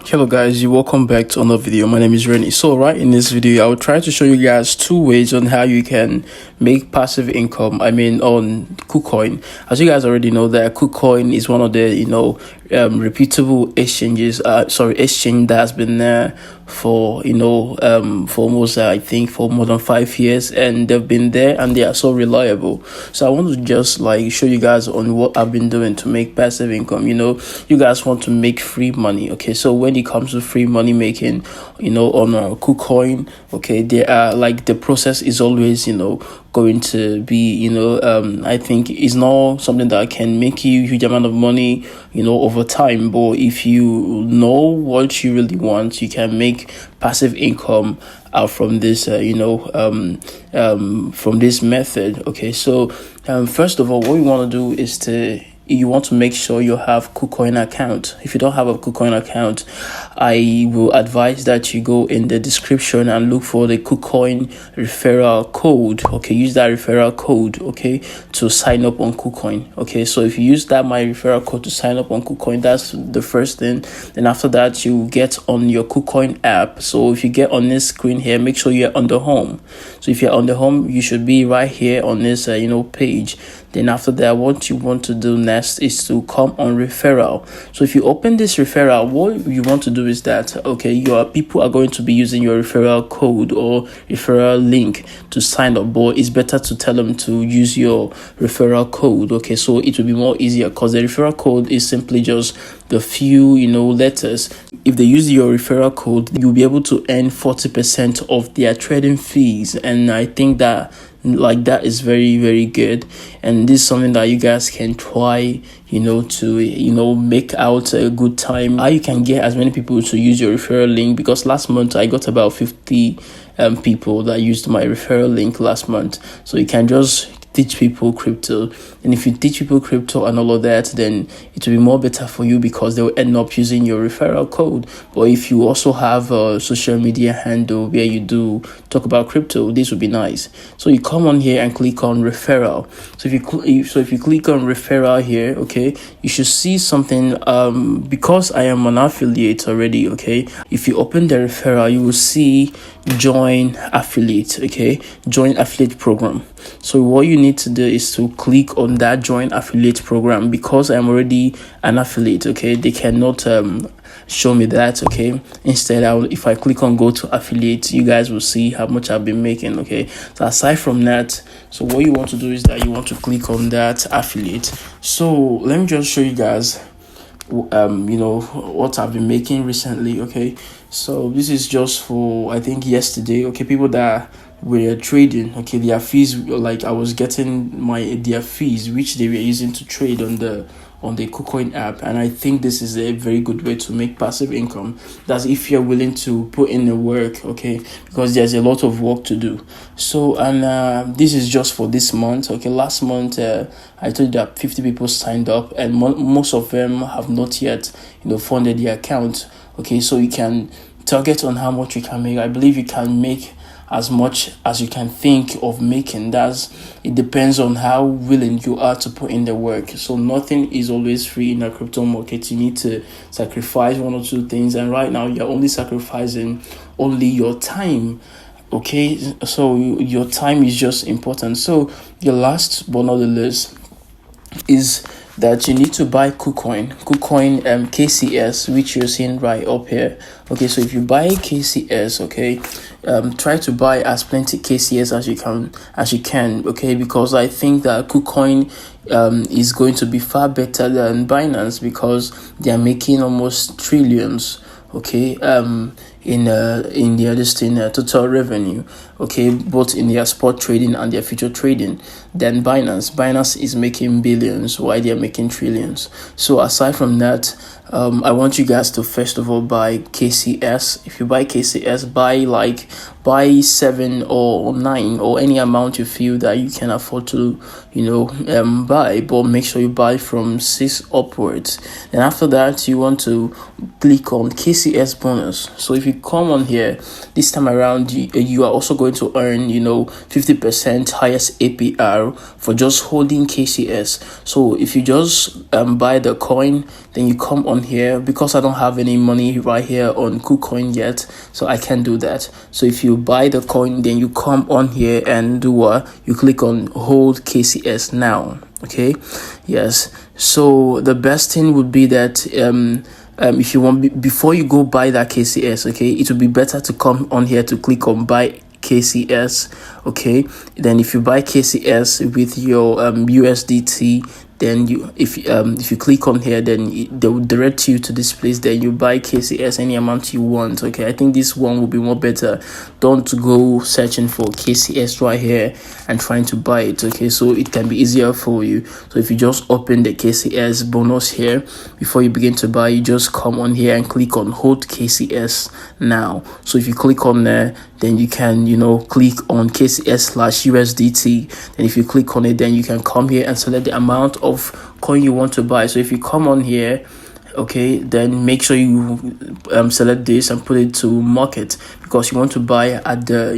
Hello guys, you welcome back to another video. My name is Rennie. So right in this video, I will try to show you guys two ways on how you can make passive income. On KuCoin. As you guys already know, that KuCoin is one of the reputable exchanges. Exchange that has been there for for almost I think for more than 5 years, and they've been there and they are so reliable. So I want to just show you guys on what I've been doing to make passive income. You guys want to make free money. Okay, so when it comes to free money making, on KuCoin, okay, they are the process is always going to be I think it's not something that can make you huge amount of money over time, but if you know what you really want, you can make passive income out from this from this method. Okay, so first of all, what we want to do is you want to make sure you have KuCoin account. If you don't have a KuCoin account, I will advise that you go in the description and look for the KuCoin referral code. Okay, use that referral code, okay, to sign up on KuCoin. Okay, so if you use that my referral code to sign up on KuCoin, that's the first thing. Then after that, you get on your KuCoin app. So if you get on this screen here, make sure you're on the home. So if you're on the home, you should be right here on this page. Then after that, what you want to do next is to come on referral. So if you open this referral, what you want to do is that, okay, your people are going to be using your referral code or referral link to sign up, but it's better to tell them to use your referral code. Okay, so it will be more easier because the referral code is simply just the few letters. If they use your referral code, you'll be able to earn 40% of their trading fees, and I think that that is very, very good, and this is something that you guys can try to make out a good time. How you can get as many people to use your referral link, because last month I got about 50 people that used my referral link last month. So you can just teach people crypto, and if you teach people crypto and all of that, then it will be more better for you because they will end up using your referral code. But if you also have a social media handle where you do talk about crypto, this would be nice. So you come on here and click on referral. So if you click on referral here, okay, you should see something. Because I am an affiliate already, okay, if you open the referral, you will see join affiliate. Okay, join affiliate program. So what you need to do is to click on that join affiliate program. Because I'm already an affiliate, okay, they cannot show me that. Okay, instead if I click on go to affiliate, you guys will see how much I've been making. Okay, so aside from that, so what you want to do is that you want to click on that affiliate. So let me just show you guys what I've been making recently. Okay, so this is just for I think yesterday. Okay, people that were trading, okay, their fees, I was getting their fees which they were using to trade on the KuCoin app, and I think this is a very good way to make passive income. That's if you're willing to put in the work, okay, because there's a lot of work to do. So and this is just for this month. Okay, last month I told you that 50 people signed up, and most of them have not yet funded their account. Okay, so you can target on how much you can make. I believe you can make as much as you can think of making. It depends on how willing you are to put in the work. So nothing is always free in a crypto market. You need to sacrifice one or two things, and right now you're only sacrificing your time. Okay, so your time is just important. So your last but not the least is that you need to buy KuCoin KCS, which you're seeing right up here. Okay, so if you buy KCS, okay, try to buy as plenty KCS as you can, okay, because I think that KuCoin is going to be far better than Binance because they are making almost trillions, okay, in their total revenue, okay, both in their spot trading and their future trading, than Binance is making billions while they're making trillions. So aside from that, I want you guys to first of all buy KCS. If you buy KCS, buy 7 or 9 or any amount you feel that you can afford to buy, but make sure you buy from 6 upwards. Then after that, you want to click on KCS bonus. So if you come on here this time around, you are also going to earn 50% highest APR for just holding KCS. So if you just buy the coin, then you come on here. Because I don't have any money right here on KuCoin yet, so I can't do that. So if you buy the coin, then you come on here and do what? You click on hold KCS now. Okay, yes. So the best thing would be that if you want, before you go buy that KCS, okay, it would be better to come on here to click on buy KCS. Okay, then if you buy KCS with your USDT, then if you click on here, then they will direct you to this place. Then you buy KCS any amount you want. Okay, I think this one will be more better. Don't go searching for KCS right here and trying to buy it. Okay, so it can be easier for you. So if you just open the KCS bonus here before you begin to buy, you just come on here and click on hold KCS now. So if you click on there, then you can click on KCS/USDT. Then if you click on it, then you can come here and select the amount of coin you want to buy. So if you come on here, okay, then make sure you select this and put it to market, because you want to buy at the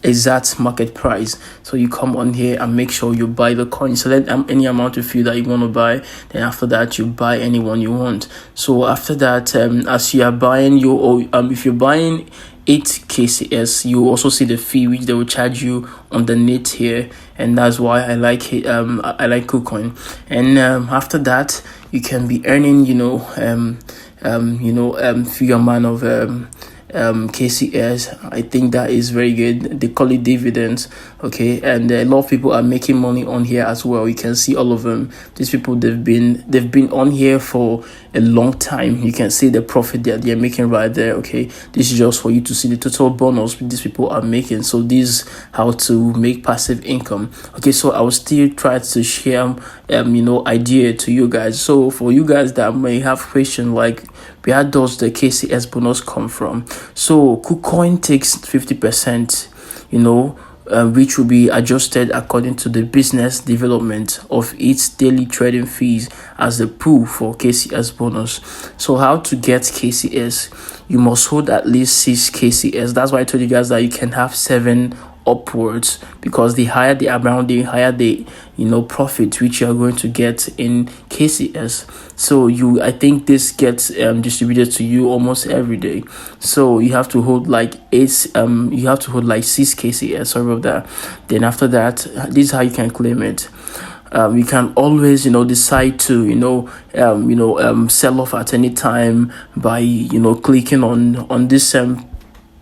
exact market price. So you come on here and make sure you buy the coin. Select any amount of fee that you want to buy. Then after that, you buy any one you want. So after that, as you are buying if you're buying 8 KCS, you also see the fee which they will charge you underneath here, and that's why I like it. I like KuCoin. And after that, you can be earning figure amount of KCS. I think that is very good. They call it dividends. Okay, and a lot of people are making money on here as well. You can see all of them. These people, they've been on here for a long time. You can see the profit that they're making right there. Okay, this is just for you to see the total bonus these people are making. So this is how to make passive income. Okay, so I will still try to share idea to you guys. So for you guys that may have question like, where does the KCS bonus come from? So KuCoin takes 50%, which will be adjusted according to the business development of its daily trading fees as the pool for KCS bonus. So how to get KCS? You must hold at least 6 KCS. That's why I told you guys that you can have 7 upwards, because the higher the amount, the higher the profit which you are going to get in KCS. So I think this gets distributed to you almost every day. So you have to hold like 6 KCS. Sorry about that. Then after that, this is how you can claim it. You can always decide to sell off at any time by clicking on this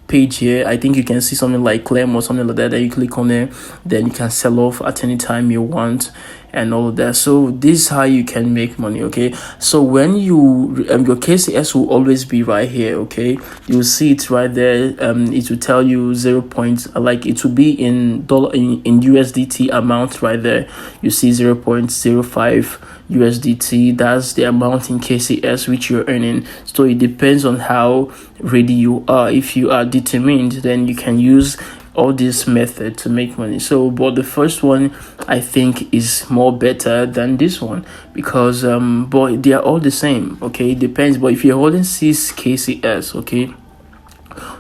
page here. I think you can see something like claim or something like that. Then you click on it, then you can sell off at any time you want and all of that. So this is how you can make money. Okay, so when your KCS will always be right here. Okay, you'll see it right there. It will tell you 0. It will be in USDT amount right there. You see 0.05 USDT. That's the amount in KCS which you're earning. So it depends on how ready you are. If you are determined, then you can use all this method to make money. So but the first one I think is more better than this one, because but they are all the same. Okay, it depends. But if you're holding 6 KCS, okay,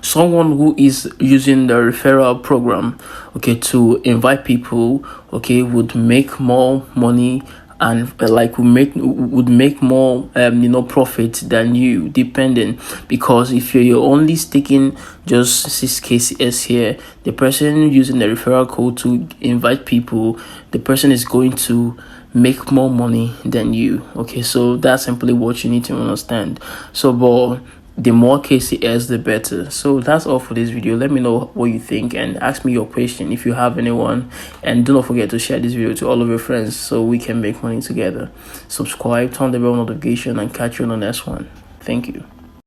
someone who is using the referral program, okay, to invite people, okay, would make more money and would make more profit than you, depending, because if you're only sticking just 6 KCS here, the person using the referral code to invite people, the person is going to make more money than you. Okay, so that's simply what you need to understand. So but the more KCS, the better. So that's all for this video. Let me know what you think and ask me your question if you have anyone. And do not forget to share this video to all of your friends so we can make money together. Subscribe, turn the bell notification, and catch you on the next one. Thank you.